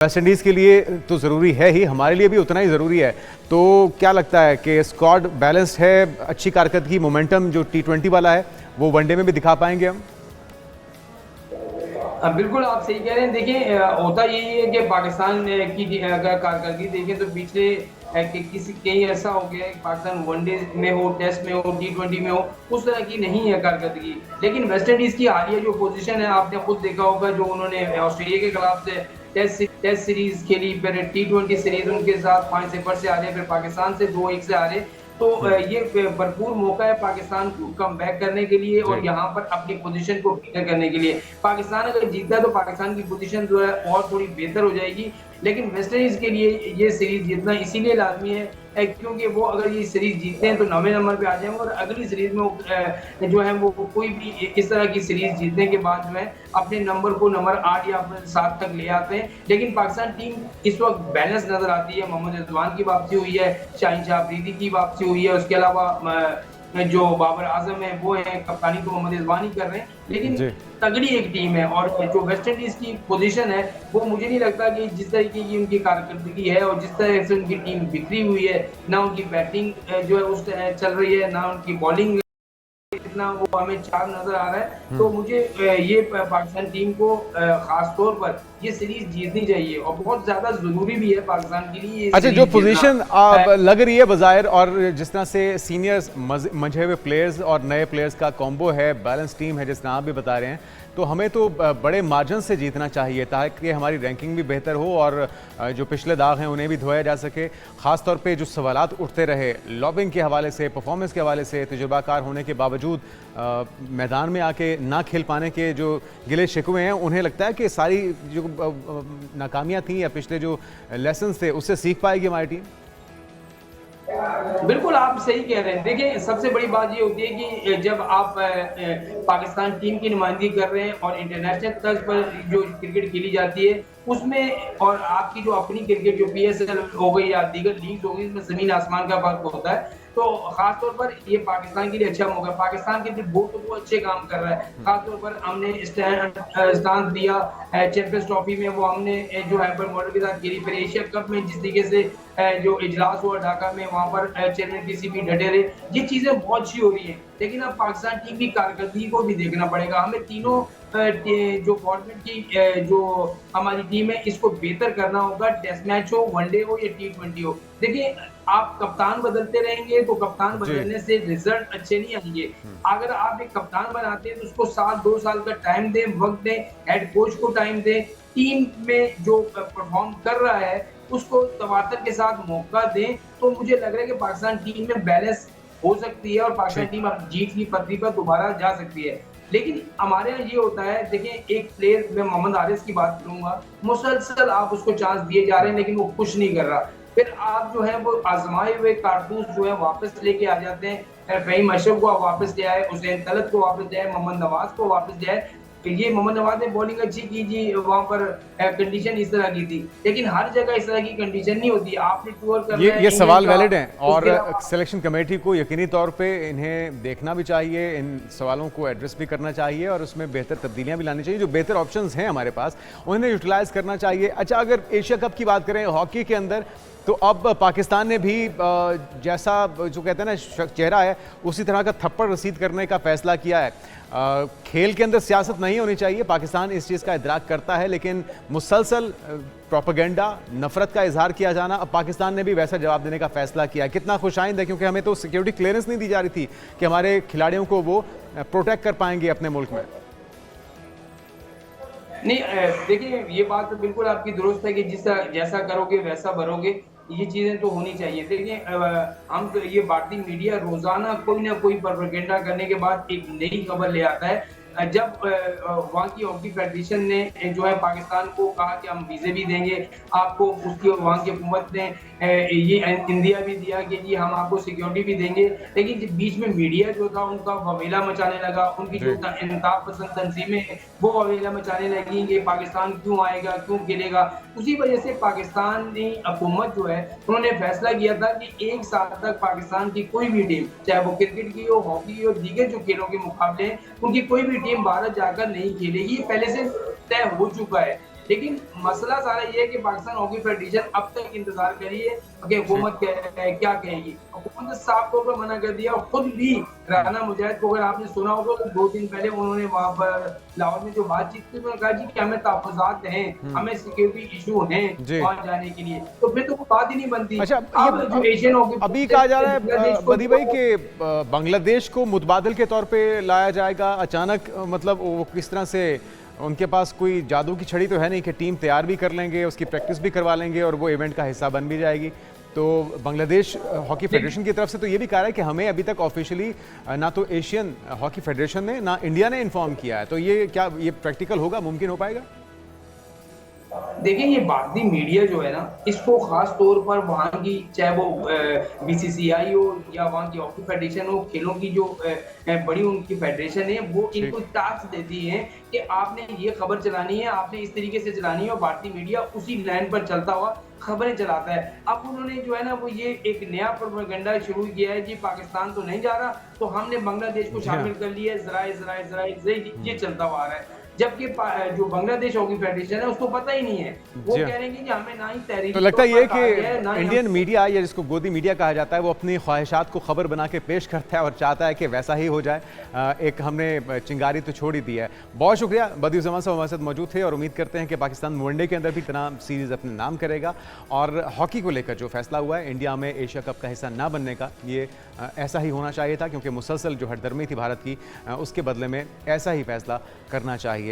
West Indies के लिए तो ज़रूरी है ही, हमारे लिए भी उतना ही ज़रूरी है। तो क्या लगता है कि स्क्वाड बैलेंस्ड है, अच्छी कारकर्दगी, मोमेंटम जो T20 वाला है वो वनडे में भी दिखा पाएंगे हम? बिल्कुल आप सही कह रहे हैं। देखिए होता यही है कि पाकिस्तान की अगर कारकर्दगी देखें तो पिछले किसी कहीं ऐसा हो गया है कि पाकिस्तान वनडे में हो, टेस्ट में हो, T20 में हो, उस तरह की नहीं है कारकर्दगी। लेकिन वेस्ट इंडीज की हालिया जो पोजीशन है आपने खुद देखा होगा, जो उन्होंने ऑस्ट्रेलिया के खिलाफ से टेस्ट सीरीज खेली, फिर T20 सीरीज उनके साथ 5-0 से हारे, फिर पाकिस्तान से 2-1 से हारे। तो ये भरपूर मौका है पाकिस्तान को कम बैक करने के लिए और यहाँ पर अपनी पोजीशन को बेहतर करने के लिए। पाकिस्तान अगर जीतता है तो पाकिस्तान की पोजीशन जो है और थोड़ी बेहतर हो जाएगी। लेकिन वेस्ट इंडीज के लिए ये सीरीज जीतना इसीलिए लाजमी है क्योंकि वो अगर ये सीरीज जीतते हैं तो 9वें नंबर पे आ जाएंगे और अगली सीरीज में जो है वो कोई भी इस तरह की सीरीज जीतने के बाद जो है अपने नंबर को नंबर 8 या 7 तक ले आते हैं। लेकिन पाकिस्तान टीम इस वक्त बैलेंस नजर आती है। मोहम्मद रिजवान की वापसी हुई है, शाहीन शाह अफरीदी की वापसी हुई है, उसके अलावा जो बाबर आजम है वो है, कप्तानी तो मोहम्मद रिजवान ही कर रहे हैं। लेकिन तगड़ी एक टीम है और जो वेस्ट इंडीज की पोजीशन है वो मुझे नहीं लगता कि जिस तरीके की उनकी कारकर्दगी है और जिस तरह से उनकी टीम बिखरी हुई है, ना उनकी बैटिंग जो है उस चल रही है, ना उनकी बॉलिंग इतना वो हमें चार नजर आ रहा है। तो मुझे ये पाकिस्तान टीम को खास तौर पर ये सीरीज जीतनी चाहिए और बहुत ज्यादा जरूरी भी है पाकिस्तान के लिए। अच्छा, जो पोजीशन लग रही है बाज़ाहिर और जिस तरह से सीनियर्स मंझे हुए प्लेयर्स और नए प्लेयर्स का कॉम्बो है, बैलेंस टीम है जिस तरह आप भी बता रहे हैं, तो हमें तो बड़े मार्जिन से जीतना चाहिए ताकि हमारी रैंकिंग भी बेहतर हो और जो पिछले दाग हैं उन्हें भी धोया जा सके। ख़ास तौर पे जो सवालात उठते रहे लॉबिंग के हवाले से, परफॉर्मेंस के हवाले से, तजुर्बाकार होने के बावजूद मैदान में आके ना खेल पाने के जो गिले शिकवे हैं, उन्हें लगता है कि सारी जो नाकामियाँ थी या पिछले जो लेसन थे उससे सीख पाएगी हमारी टीम। बिल्कुल आप सही कह रहे हैं। देखिए सबसे बड़ी बात ये होती है कि जब आप पाकिस्तान टीम की नुमाइंदगी कर रहे हैं और इंटरनेशनल तर्ज पर जो क्रिकेट खेली जाती है उसमें और आपकी जो अपनी क्रिकेट जो PSL हो गई या दीगर लीग हो गई, इसमें जमीन आसमान का फर्क होता है। तो खासतौर पर ये पाकिस्तान के लिए अच्छा मौका है। पाकिस्तान के बोर्ड तो वो अच्छे काम कर रहा है। खासतौर पर हमने स्टांस दिया चैंपियंस ट्रॉफी में, वो हमने जो है मॉडल के साथ खेली। फिर एशिया कप में जिस तरीके से जो इजलास हुआ ढाका में, वहां पर चेयरमैन PCB डटे रहे। ये चीजें बहुत अच्छी हो रही है। लेकिन अब पाकिस्तान टीम की कारकर्दगी को भी देखना पड़ेगा। हमें तीनों जो फॉर्मेट की जो हमारी टीम है इसको बेहतर करना होगा। टेस्ट मैच हो, वनडे हो या T20 हो। देखिए आप कप्तान बदलते रहेंगे तो कप्तान बदलने से रिजल्ट अच्छे नहीं आएंगे। अगर आप एक कप्तान बनाते हैं तो उसको 2 साल का टाइम दें, वक्त दें, हेड कोच को टाइम दें, टीम में जो परफॉर्म कर रहा है उसको तवातर के साथ मौका दें। तो मुझे लग रहा है कि पाकिस्तान टीम में बैलेंस हो सकती है और पाकिस्तान टीम अब जीत की पटरी पर दोबारा जा सकती है। लेकिन हमारे यहाँ ये होता है, देखिए एक प्लेयर, मैं मोहम्मद आरिस की बात करूंगा, मुसलसल आप उसको चांस दिए जा रहे हैं लेकिन वो कुछ नहीं कर रहा। फिर आप जो है वो आजमाए हुए कारतूस जो है वापस लेके आ जाते हैं। फहीम अशरफ को वापस ले आए, हुसैन तलत को वापस ले आए, मोहम्मद नवाज को वापस ले आए। ये मोहम्मद नवाज ने बॉलिंग अच्छी की जी, वहां पर कंडीशन इस तरह की थी। लेकिन हर जगह इस तरह की कंडीशन नहीं होती। आपने टूर करना है, ये सवाल वैलिड हैं और सिलेक्शन कमेटी को यकीनी तौर पे इन्हें देखना भी चाहिए, इन सवालों को एड्रेस भी करना चाहिए और उसमें बेहतर तब्दीलियां भी लानी चाहिए। जो बेहतर ऑप्शंस हैं हमारे पास उन्हें यूटिलाइज करना चाहिए। अच्छा, अगर एशिया कप की बात करें हॉकी के अंदर, तो अब पाकिस्तान ने भी जैसा जो कहते हैं ना चेहरा है उसी तरह का थप्पड़ रसीद करने का फैसला किया है। खेल के अंदर सियासत नहीं होनी चाहिए, पाकिस्तान इस चीज़ का इदराक करता है, लेकिन मुसलसल प्रोपेगेंडा, नफरत का इजहार किया जाना, अब पाकिस्तान ने भी वैसा जवाब देने का फैसला किया है। कितना खुशाइंद है, क्योंकि हमें तो सिक्योरिटी क्लियरेंस नहीं दी जा रही थी कि हमारे खिलाड़ियों को वो प्रोटेक्ट कर पाएंगे अपने मुल्क में। नहीं देखिए ये बात तो बिल्कुल आपकी दुरुस्त है कि जैसा करोगे वैसा भरोगे। ये चीजें तो होनी चाहिए। देखिए हम तो ये भारतीय मीडिया रोजाना कोई ना कोई प्रोपेगेंडा करने के बाद एक नई खबर ले आता है। जब वहाँ की हॉकी फेडरेशन ने जो है पाकिस्तान को कहा कि हम वीजे भी देंगे आपको, उसकी वहाँ की हुकूमत ने ये इंडिया भी दिया कि जी हम आपको सिक्योरिटी भी देंगे। लेकिन बीच में मीडिया जो था उनका ववेला मचाने लगा, उनकी जो इंसाफ पसंद तंजीमें वो ववेला मचाने लगी कि पाकिस्तान क्यों आएगा, क्यों खेलेगा। उसी वजह से पाकिस्तानी हुकूमत जो है उन्होंने फैसला किया था कि 1 साल तक पाकिस्तान की कोई भी टीम, चाहे वो क्रिकेट की हो, हॉकी की हो, दीगर जो खेलों के मुकाबले उनकी कोई भी टीम भारत जाकर नहीं खेलेगी। ये पहले से तय हो चुका है। लेकिन मसला सारा ये है कि पाकिस्तान हॉकी फेडरेशन अब तक इंतजार करी है कि हुकूमत क्या कहेगी। हुकूमत ने साफ तौर पर मना कर दिया और खुद भी राना मुजाहिद को अगर आपने सुना होगा तो 2 दिन पहले उन्होंने वहाँ पर लाहौर में जो बातचीत की उन्होंने कहा जी कि हमें तहफ़्फ़ुज़ात हैं, हमें सिक्योरिटी इशू हैं वहाँ जाने के लिए, तो फिर तो कोई बात ही नहीं बनती। अच्छा, अब जो एशियन हॉकी अभी कहा जा रहा है बदी भाई कि बांग्लादेश को मुतबादिल के तौर पे लाया जाएगा अचानक, मतलब वो किस तरह से, उनके पास कोई जादू की छड़ी तो है नहीं कि टीम तैयार भी कर लेंगे, उसकी प्रैक्टिस भी करवा लेंगे और वो इवेंट का हिस्सा बन भी जाएगी। तो बांग्लादेश हॉकी फेडरेशन की तरफ से तो ये भी कहा है कि हमें अभी तक ऑफिशियली ना तो एशियन हॉकी फेडरेशन ने ना इंडिया ने इन्फॉर्म किया है, तो ये क्या ये प्रैक्टिकल होगा, मुमकिन हो पाएगा? देखिए ये भारतीय मीडिया जो है ना, इसको खास तौर पर वहाँ की चाहे वो बीसीसीआई हो या वहाँ की हॉकी फेडरेशन हो, खेलों की जो बड़ी उनकी फेडरेशन है, वो इनको टास्क देती है कि आपने ये खबर चलानी है, आपने इस तरीके से चलानी है और भारतीय मीडिया उसी लाइन पर चलता हुआ खबरें चलाता है। अब उन्होंने जो है ना वो ये एक नया प्रोपेगेंडा शुरू किया है जी, पाकिस्तान तो नहीं जा रहा तो हमने बांग्लादेश को शामिल कर लिया है, ज़राए ये चलता हुआ आ रहा है। जबकि जो बांग्लादेश हॉकी फेडरेशन है उसको पता ही नहीं है, वो कह रहे हैं कि हमें ना ही तहरीर, तो लगता ये कि इंडियन मीडिया या जिसको गोदी मीडिया कहा जाता है वो अपनी ख्वाहिशात को खबर बना के पेश करता है और चाहता है कि वैसा ही हो जाए। एक हमने चिंगारी तो छोड़ ही दी है। बहुत शुक्रिया, बदिउज़ ज़मान साहब हमारे साथ मौजूद थे और उम्मीद करते हैं कि पाकिस्तान वनडे के अंदर भी तमाम सीरीज़ अपने नाम करेगा और हॉकी को लेकर जो फैसला हुआ है इंडिया में एशिया कप का हिस्सा ना बनने का, ये ऐसा ही होना चाहिए था, क्योंकि मुसलसल जो हरदर्मी थी भारत की उसके बदले में ऐसा ही फैसला करना चाहिए